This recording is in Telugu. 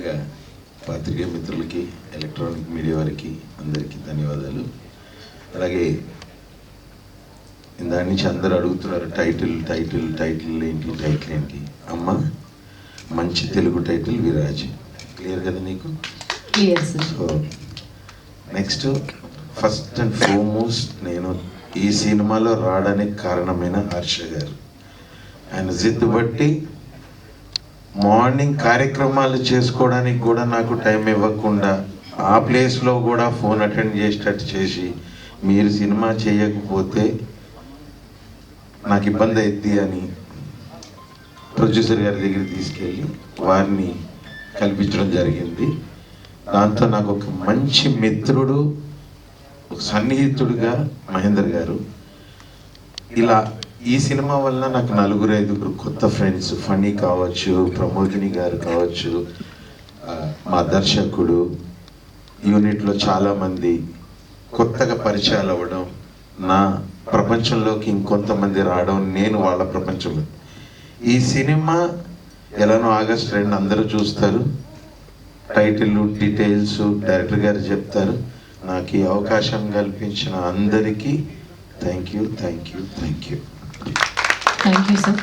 ముందుగా పాత్రికేయ మిత్రులకి, ఎలక్ట్రానిక్ మీడియా వారికి అందరికీ ధన్యవాదాలు. అలాగే దాని నుంచి అందరూ అడుగుతున్నారు టైటిల్ ఏంటి. అమ్మ మంచి తెలుగు టైటిల్ విరాజ్. క్లియర్ కదా నీకు? So next first and foremost నేను ఈ సినిమాలో రావడానికి కారణమైన హర్ష గారు. ఆయన జిద్దు బట్టి మార్నింగ్ కార్యక్రమాలు చేసుకోవడానికి కూడా నాకు టైం ఇవ్వకుండా ఆ ప్లేస్లో కూడా ఫోన్ అటెండ్ చేసేటట్టు చేసి, మీరు సినిమా చేయకపోతే నాకు ఇబ్బంది అవుద్ది అని ప్రొడ్యూసర్ గారి దగ్గరికి తీసుకెళ్ళి వారిని కల్పించడం జరిగింది. దాంతో నాకు ఒక మంచి మిత్రుడు, ఒక సన్నిహితుడుగా మహేందర్ గారు. ఇలా ఈ సినిమా వల్ల నాకు 4-5 కొత్త ఫ్రెండ్స్, ఫనీ కావచ్చు, ప్రమోదిని గారు కావచ్చు, మా దర్శకుడు, యూనిట్లో చాలామంది కొత్తగా పరిచయాలు అవ్వడం, నా ప్రపంచంలోకి ఇంకొంతమంది రావడం, నేను వాళ్ళ ప్రపంచంలో. ఈ సినిమా ఎలానో August 2 అందరూ చూస్తారు. టైటిల్, డీటెయిల్స్ డైరెక్టర్ గారు చెప్తారు. నాకు ఈ అవకాశం కల్పించిన అందరికీ thank you. Thank you, sir.